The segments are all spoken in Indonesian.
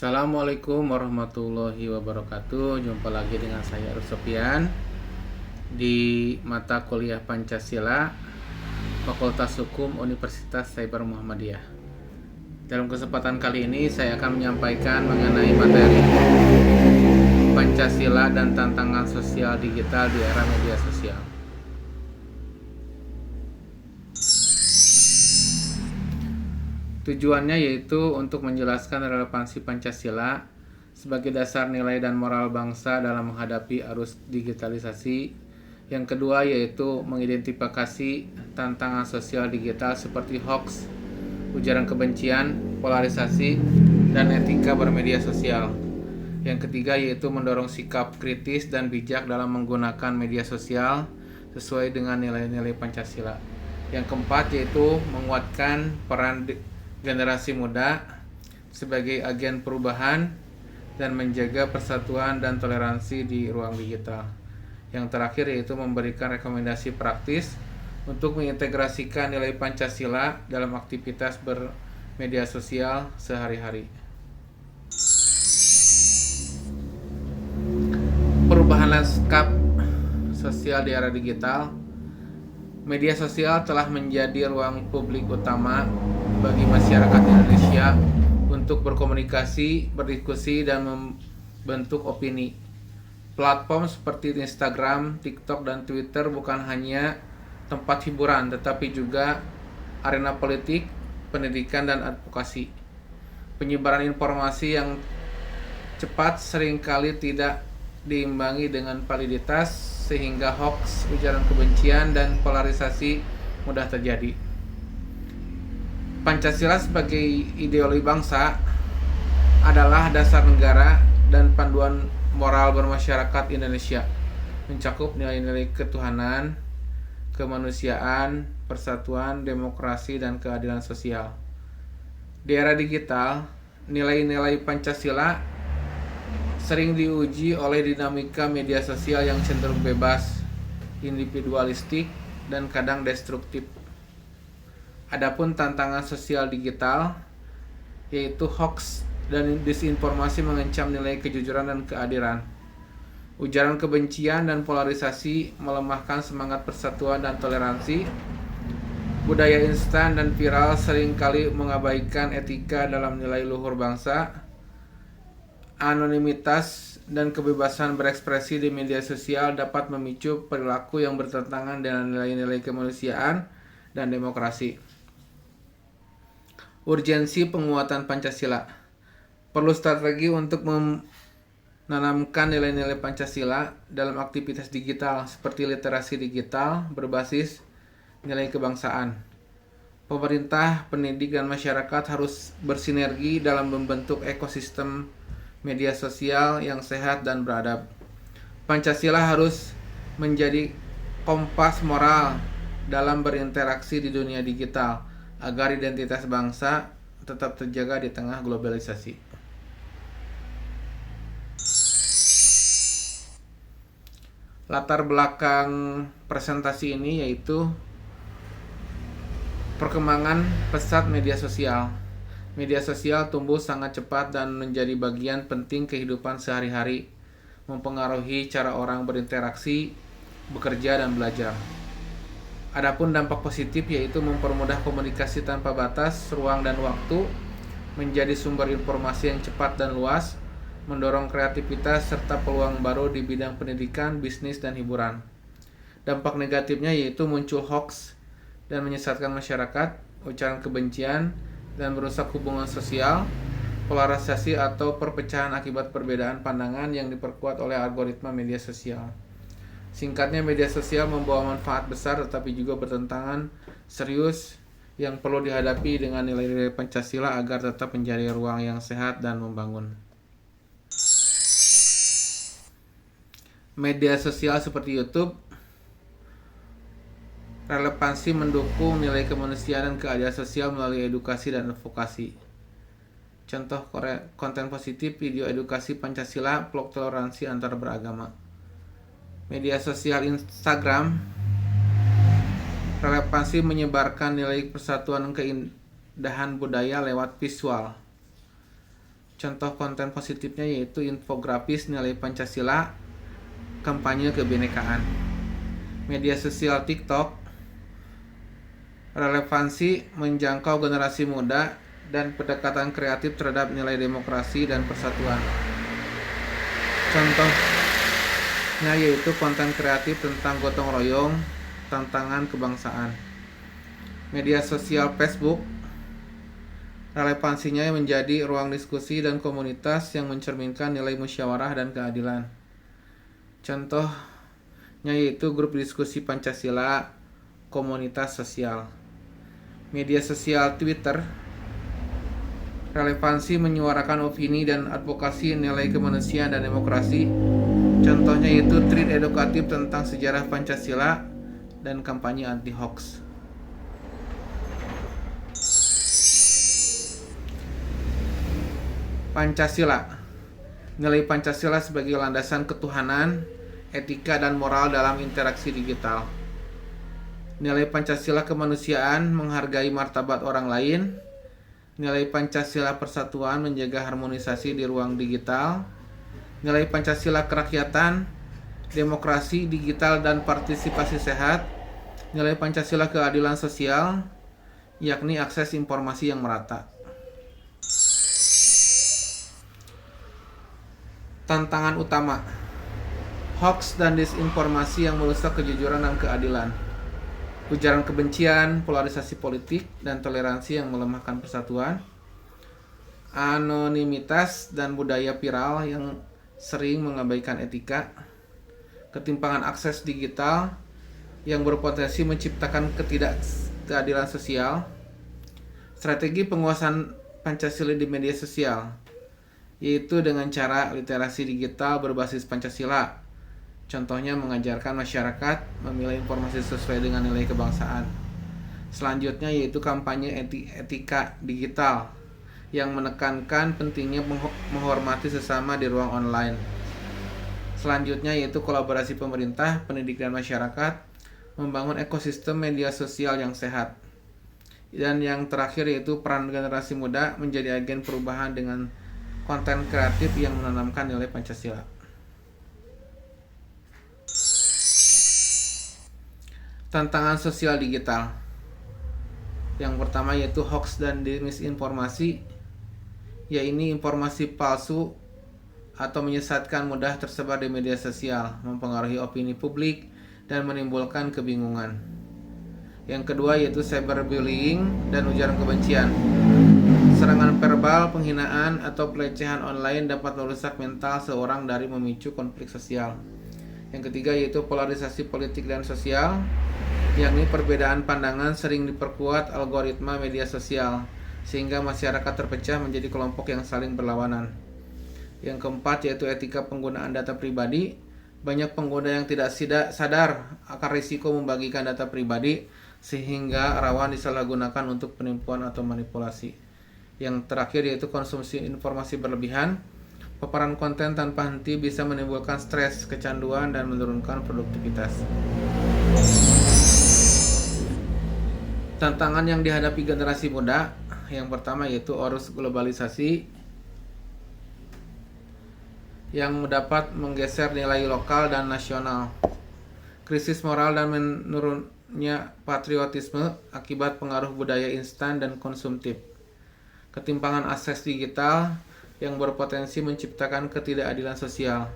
Assalamualaikum warahmatullahi wabarakatuh. Jumpa lagi dengan saya Arif Sofian di mata kuliah Pancasila Fakultas Hukum Universitas Cyber Muhammadiyah. Dalam kesempatan kali ini saya akan menyampaikan mengenai materi Pancasila dan tantangan sosial digital di era media sosial. Tujuannya yaitu untuk menjelaskan relevansi Pancasila sebagai dasar nilai dan moral bangsa dalam menghadapi arus digitalisasi. Yang kedua yaitu mengidentifikasi tantangan sosial digital seperti hoax, ujaran kebencian, polarisasi, dan etika bermedia sosial. Yang ketiga yaitu mendorong sikap kritis dan bijak dalam menggunakan media sosial sesuai dengan nilai-nilai Pancasila. Yang keempat yaitu menguatkan peran generasi muda sebagai agen perubahan dan menjaga persatuan dan toleransi di ruang digital. Yang terakhir yaitu memberikan rekomendasi praktis untuk mengintegrasikan nilai Pancasila dalam aktivitas bermedia sosial sehari-hari. Perubahan lanskap sosial di era digital. Media sosial telah menjadi ruang publik utama bagi masyarakat Indonesia untuk berkomunikasi, berdiskusi, dan membentuk opini. Platform seperti Instagram, TikTok, dan Twitter bukan hanya tempat hiburan, tetapi juga arena politik, pendidikan, dan advokasi. Penyebaran informasi yang cepat seringkali tidak diimbangi dengan validitas, sehingga hoax, ujaran kebencian, dan polarisasi mudah terjadi. Pancasila sebagai ideologi bangsa adalah dasar negara dan panduan moral bermasyarakat Indonesia, mencakup nilai-nilai ketuhanan, kemanusiaan, persatuan, demokrasi, dan keadilan sosial. Di era digital, nilai-nilai Pancasila sering diuji oleh dinamika media sosial yang cenderung bebas, individualistik, dan kadang destruktif. Adapun tantangan sosial digital yaitu hoax dan disinformasi mengancam nilai kejujuran dan keadilan. Ujaran kebencian dan polarisasi melemahkan semangat persatuan dan toleransi. Budaya instan dan viral seringkali mengabaikan etika dalam nilai luhur bangsa. Anonimitas dan kebebasan berekspresi di media sosial dapat memicu perilaku yang bertentangan dengan nilai-nilai kemanusiaan dan demokrasi. Urgensi penguatan Pancasila. Perlu strategi untuk menanamkan nilai-nilai Pancasila dalam aktivitas digital seperti literasi digital berbasis nilai kebangsaan. Pemerintah, pendidik, dan masyarakat harus bersinergi dalam membentuk ekosistem media sosial yang sehat dan beradab. Pancasila harus menjadi kompas moral dalam berinteraksi di dunia digital agar identitas bangsa tetap terjaga di tengah globalisasi. Latar belakang presentasi ini yaitu perkembangan pesat media sosial. Media sosial tumbuh sangat cepat dan menjadi bagian penting kehidupan sehari-hari, mempengaruhi cara orang berinteraksi, bekerja, dan belajar. Adapun dampak positif yaitu mempermudah komunikasi tanpa batas, ruang, dan waktu, menjadi sumber informasi yang cepat dan luas, mendorong kreativitas serta peluang baru di bidang pendidikan, bisnis, dan hiburan. Dampak negatifnya yaitu muncul hoax dan menyesatkan masyarakat, ujaran kebencian, dan merusak hubungan sosial, polarisasi atau perpecahan akibat perbedaan pandangan yang diperkuat oleh algoritma media sosial. Singkatnya, media sosial membawa manfaat besar tetapi juga bertentangan serius yang perlu dihadapi dengan nilai-nilai Pancasila agar tetap menjadi ruang yang sehat dan membangun. Media sosial seperti YouTube relevansi mendukung nilai kemanusiaan dan keadilan sosial melalui edukasi dan advokasi. Contoh konten positif, video edukasi Pancasila, vlog toleransi antar beragama. Media sosial Instagram relevansi menyebarkan nilai persatuan dan keindahan budaya lewat visual. Contoh konten positifnya yaitu infografis nilai Pancasila, kampanye kebinekaan. Media sosial TikTok relevansi menjangkau generasi muda dan pendekatan kreatif terhadap nilai demokrasi dan persatuan. Contohnya yaitu konten kreatif tentang gotong royong, tantangan kebangsaan. Media sosial Facebook relevansinya menjadi ruang diskusi dan komunitas yang mencerminkan nilai musyawarah dan keadilan. Contohnya yaitu grup diskusi Pancasila, komunitas sosial. Media sosial Twitter relevansi menyuarakan opini dan advokasi nilai kemanusiaan dan demokrasi. Contohnya yaitu tweet edukatif tentang sejarah Pancasila dan kampanye anti-hoax. Pancasila. Nilai Pancasila sebagai landasan ketuhanan, etika dan moral dalam interaksi digital. Nilai Pancasila kemanusiaan, menghargai martabat orang lain. Nilai Pancasila persatuan, menjaga harmonisasi di ruang digital. Nilai Pancasila kerakyatan, demokrasi digital dan partisipasi sehat. Nilai Pancasila keadilan sosial, yakni akses informasi yang merata. Tantangan utama: hoax dan disinformasi yang merusak kejujuran dan keadilan, ujaran kebencian, polarisasi politik, dan toleransi yang melemahkan persatuan, anonimitas dan budaya viral yang sering mengabaikan etika, ketimpangan akses digital yang berpotensi menciptakan ketidakadilan sosial, strategi penguasaan Pancasila di media sosial, yaitu dengan cara literasi digital berbasis Pancasila. Contohnya mengajarkan masyarakat memilih informasi sesuai dengan nilai kebangsaan. Selanjutnya yaitu kampanye etika digital yang menekankan pentingnya menghormati sesama di ruang online. Selanjutnya yaitu kolaborasi pemerintah, pendidik dan masyarakat membangun ekosistem media sosial yang sehat. Dan yang terakhir yaitu peran generasi muda menjadi agen perubahan dengan konten kreatif yang menanamkan nilai Pancasila. Tantangan sosial digital. Yang pertama yaitu hoax dan misinformasi, yaitu informasi palsu atau menyesatkan mudah tersebar di media sosial, mempengaruhi opini publik dan menimbulkan kebingungan. Yang kedua yaitu cyberbullying dan ujaran kebencian. Serangan verbal, penghinaan, atau pelecehan online dapat merusak mental seorang dari memicu konflik sosial. Yang ketiga yaitu polarisasi politik dan sosial, yakni perbedaan pandangan sering diperkuat algoritma media sosial, sehingga masyarakat terpecah menjadi kelompok yang saling berlawanan. Yang keempat yaitu etika penggunaan data pribadi. Banyak pengguna yang tidak sadar akan risiko membagikan data pribadi, sehingga rawan disalahgunakan untuk penipuan atau manipulasi. Yang terakhir yaitu konsumsi informasi berlebihan. Paparan konten tanpa henti bisa menimbulkan stres, kecanduan, dan menurunkan produktivitas. Tantangan yang dihadapi generasi muda, yang pertama yaitu arus globalisasi yang dapat menggeser nilai lokal dan nasional, krisis moral dan menurunnya patriotisme akibat pengaruh budaya instan dan konsumtif, ketimpangan akses digital yang berpotensi menciptakan ketidakadilan sosial.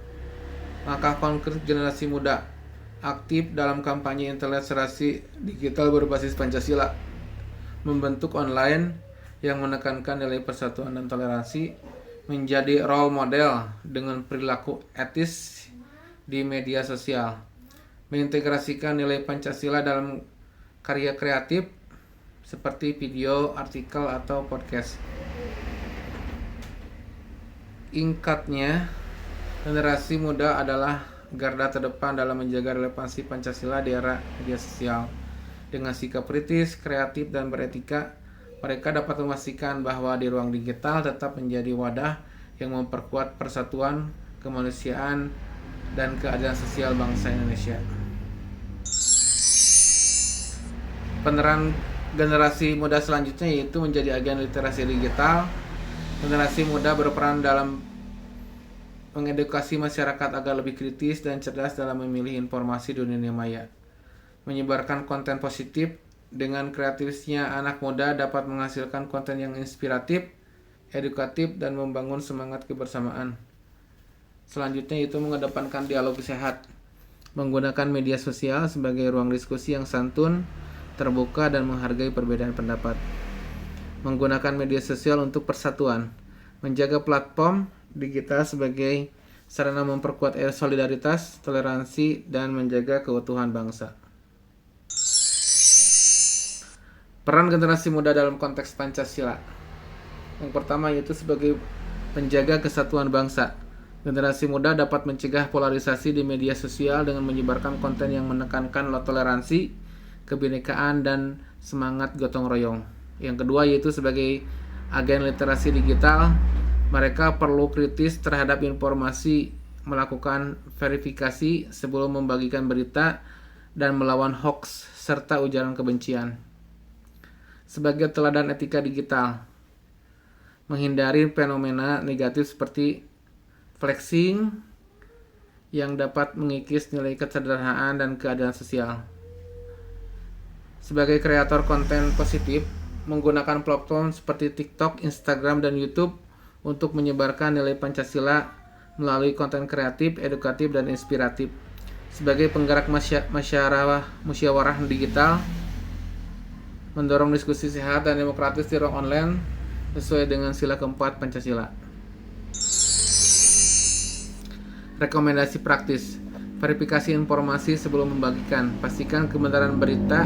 Langkah konkret generasi muda aktif dalam kampanye literasi digital berbasis Pancasila, membentuk online yang menekankan nilai persatuan dan toleransi, menjadi role model dengan perilaku etis di media sosial, mengintegrasikan nilai Pancasila dalam karya kreatif seperti video, artikel, atau podcast. Ingkatnya, generasi muda adalah garda terdepan dalam menjaga relevansi Pancasila di era media sosial. Dengan sikap kritis, kreatif, dan beretika, mereka dapat memastikan bahwa di ruang digital tetap menjadi wadah yang memperkuat persatuan, kemanusiaan, dan keadilan sosial bangsa Indonesia. Peneran generasi muda selanjutnya yaitu menjadi agen literasi digital Generasi muda berperan dalam mengedukasi masyarakat agar lebih kritis dan cerdas dalam memilih informasi di dunia maya. Menyebarkan konten positif. Dengan kreativitasnya, anak muda dapat menghasilkan konten yang inspiratif, edukatif, dan membangun semangat kebersamaan. Selanjutnya itu mengedepankan dialog sehat. Menggunakan media sosial sebagai ruang diskusi yang santun, terbuka, dan menghargai perbedaan pendapat. Menggunakan media sosial untuk persatuan. Menjaga platform digital sebagai sarana memperkuat solidaritas, toleransi, dan menjaga keutuhan bangsa. Peran generasi muda dalam konteks Pancasila. Yang pertama yaitu sebagai penjaga kesatuan bangsa. Generasi muda dapat mencegah polarisasi di media sosial dengan menyebarkan konten yang menekankan toleransi, kebinekaan, dan semangat gotong royong. Yang kedua yaitu sebagai agen literasi digital. Mereka perlu kritis terhadap informasi, melakukan verifikasi sebelum membagikan berita, dan melawan hoaks serta ujaran kebencian. Sebagai teladan etika digital, menghindari fenomena negatif seperti flexing yang dapat mengikis nilai kesederhanaan dan keadilan sosial. Sebagai kreator konten positif, menggunakan platform seperti TikTok, Instagram, dan YouTube untuk menyebarkan nilai Pancasila melalui konten kreatif, edukatif, dan inspiratif. Sebagai penggerak musyawarah digital, mendorong diskusi sehat dan demokratis di ruang online sesuai dengan sila keempat Pancasila. Rekomendasi praktis. Verifikasi informasi sebelum membagikan. Pastikan kebenaran berita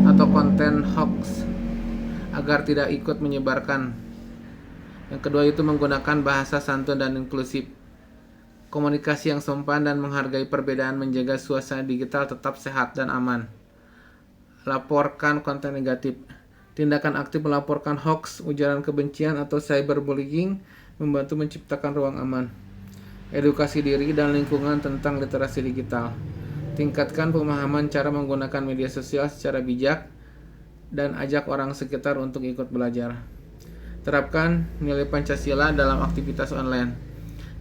atau konten hoax agar tidak ikut menyebarkan. Yang kedua itu menggunakan bahasa santun dan inklusif. Komunikasi yang sopan dan menghargai perbedaan menjaga suasana digital tetap sehat dan aman. Laporkan konten negatif. Tindakan aktif melaporkan hoax, ujaran kebencian, atau cyberbullying membantu menciptakan ruang aman. Edukasi diri dan lingkungan tentang literasi digital. Tingkatkan pemahaman cara menggunakan media sosial secara bijak dan ajak orang sekitar untuk ikut belajar. Terapkan nilai Pancasila dalam aktivitas online.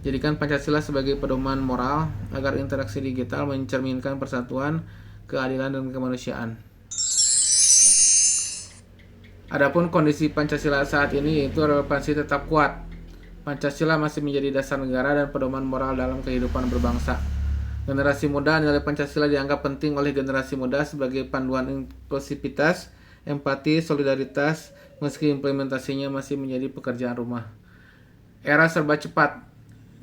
Jadikan Pancasila sebagai pedoman moral agar interaksi digital mencerminkan persatuan, keadilan, dan kemanusiaan. Adapun kondisi Pancasila saat ini yaitu relevansi tetap kuat. Pancasila masih menjadi dasar negara dan pedoman moral dalam kehidupan berbangsa. Generasi muda, nilai Pancasila dianggap penting oleh generasi muda sebagai panduan inklusivitas, empati, solidaritas, meski implementasinya masih menjadi pekerjaan rumah. Era serba cepat.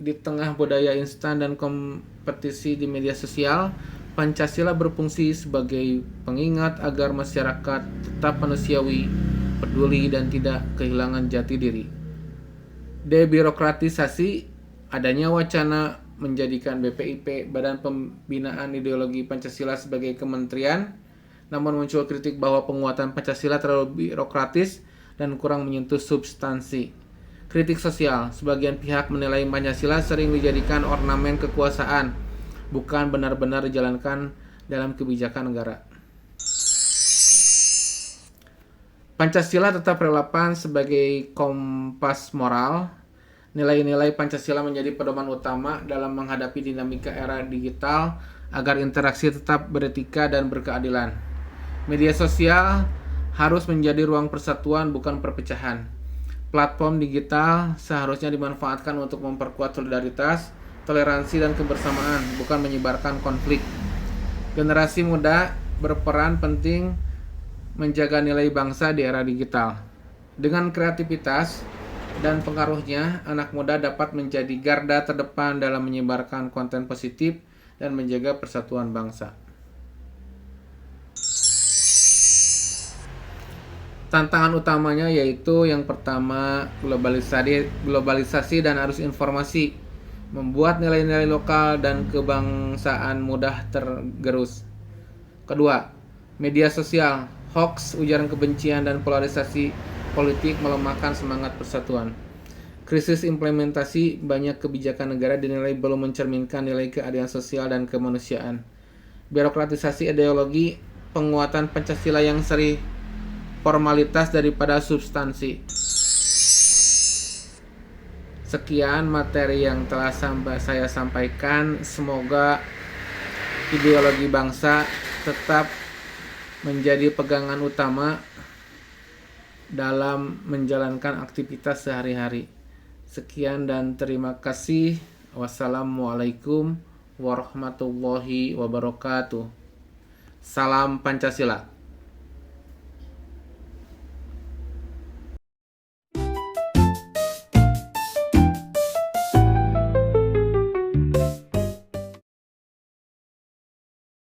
Di tengah budaya instan dan kompetisi di media sosial, Pancasila berfungsi sebagai pengingat agar masyarakat tetap manusiawi, peduli, dan tidak kehilangan jati diri. Debirokratisasi. Adanya wacana menjadikan BPIP, Badan Pembinaan Ideologi Pancasila, sebagai kementerian, namun muncul kritik bahwa penguatan Pancasila terlalu birokratis dan kurang menyentuh substansi. Kritik sosial. Sebagian pihak menilai Pancasila sering dijadikan ornamen kekuasaan, bukan benar-benar dijalankan dalam kebijakan negara. Pancasila tetap relevan sebagai kompas moral. Nilai-nilai Pancasila menjadi pedoman utama dalam menghadapi dinamika era digital agar interaksi tetap beretika dan berkeadilan. Media sosial harus menjadi ruang persatuan, bukan perpecahan. Platform digital seharusnya dimanfaatkan untuk memperkuat solidaritas, toleransi, dan kebersamaan, bukan menyebarkan konflik. Generasi muda berperan penting menjaga nilai bangsa di era digital. Dengan kreativitas dan pengaruhnya, anak muda dapat menjadi garda terdepan dalam menyebarkan konten positif dan menjaga persatuan bangsa. Tantangan utamanya yaitu yang pertama, globalisasi dan arus informasi membuat nilai-nilai lokal dan kebangsaan mudah tergerus. Kedua, media sosial, hoax, ujaran kebencian, dan polarisasi politik melemahkan semangat persatuan. Krisis implementasi banyak kebijakan negara dinilai belum mencerminkan nilai keadilan sosial dan kemanusiaan. Birokratisasi ideologi, penguatan Pancasila yang sering formalitas daripada substansi. Sekian materi yang telah saya sampaikan. Semoga ideologi bangsa tetap menjadi pegangan utama dalam menjalankan aktivitas sehari-hari. Sekian dan terima kasih. Wassalamualaikum warahmatullahi wabarakatuh. Salam Pancasila.